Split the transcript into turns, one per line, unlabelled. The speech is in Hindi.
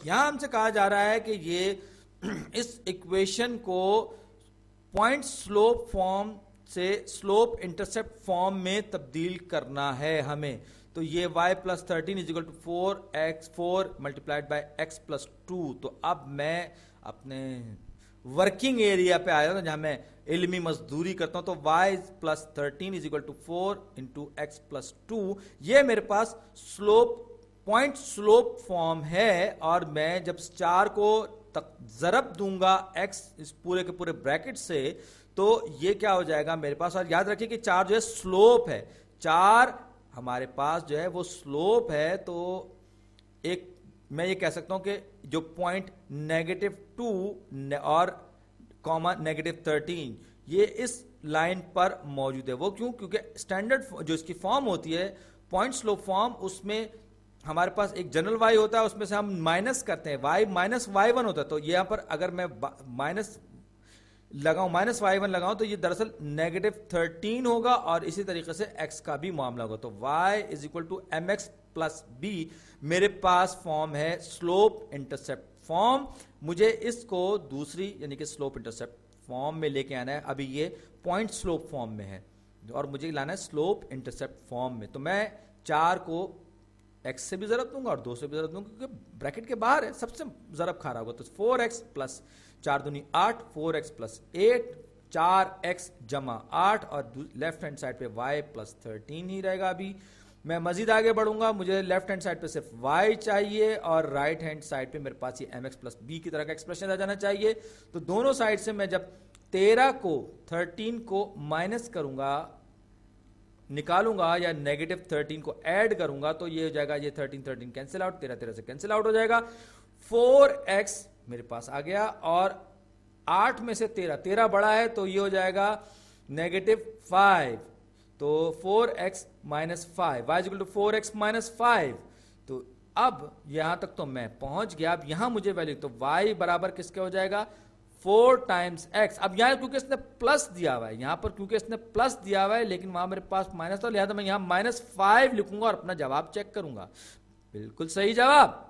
यहां हमसे कहा जा रहा है कि ये इस इक्वेशन को पॉइंट स्लोप फॉर्म से स्लोप इंटरसेप्ट फॉर्म में तब्दील करना है हमें। तो ये y plus 13 is equal to 4 multiplied by x plus 2। तो अब मैं अपने वर्किंग एरिया पे आया हूं जहां मैं इल्मी मजदूरी करता हूं। तो y plus 13 is equal to 4 into x plus 2, ये मेरे पास स्लोप पॉइंट स्लोप फॉर्म है। और मैं जब 4 को तक जरब दूंगा x इस पूरे के पूरे ब्रैकेट से, तो ये क्या हो जाएगा मेरे पास। और याद रखिए कि 4 जो है स्लोप है, 4 हमारे पास जो है वो स्लोप है। तो एक मैं ये कह सकता हूं कि जो पॉइंट -2 और कॉमा -13 ये इस लाइन पर मौजूद है। वो क्यों? क्योंकि स्टैंडर्ड जो इसकी फॉर्म होती है पॉइंट स्लोप फॉर्म, उसमें हमारे पास एक जनरल y होता है, उसमें से हम माइनस करते हैं, y माइनस y1 होता है। तो यहां पर अगर मैं माइनस लगाऊं, माइनस y1 लगाऊं, तो ये दरअसल -13 होगा। और इसी तरीके से x का भी मामला होगा। तो y is equal to mx plus b मेरे पास फॉर्म है स्लोप इंटरसेप्ट फॉर्म। मुझे इसको दूसरी यानी कि स्लोप इंटरसेप्ट फॉर्म में लेके आना है। अभी ये पॉइंट स्लोप फॉर्म में है और मुझे लाना है स्लोप इंटरसेप्ट फॉर्म में। तो मैं 4 को x से भी जरब दूंगा और 2 से भी जरब दूंगा, क्योंकि ब्रैकेट के बाहर है, सबसे जरब खा रहा होगा। तो 4x प्लस 4 दूनी 8, 4x प्लस 8, 4x जमा 8, और लेफ्ट हैंड साइड पे y प्लस 13 ही रहेगा। अभी मैं मजीद आगे बढ़ूंगा, मुझे लेफ्ट हैंड साइड पे सिर्फ y चाहिए और राइट हैंड साइड पे मेरे पास ये mx प्लस b की तरह का एक्सप्रेशन आ जाना चाहिए। तो दोनों साइड से मैं जब 13 को माइनस करूंगा, निकालूंगा, या -13 को ऐड करूंगा, तो ये हो जाएगा, ये 13 कैंसिल आउट, 13 से कैंसिल आउट हो जाएगा। 4x मेरे पास आ गया और 8 में से 13 बड़ा है, तो ये हो जाएगा -5। तो 4x minus 5, y equal to 4x minus 5। तो अब यहां तक तो मैं पहुंच गया। अब यहां मुझे वैल्यू, तो y बराबर किसके हो जाएगा 4 टाइम्स x। अब यहां क्योंकि इसने प्लस दिया हुआ है, यहां पर क्योंकि इसने प्लस दिया हुआ है, लेकिन वहां मेरे पास माइनस था, लिहाजा मैं यहां -5 लिखूंगा और अपना जवाब चेक करूंगा। बिल्कुल सही जवाब।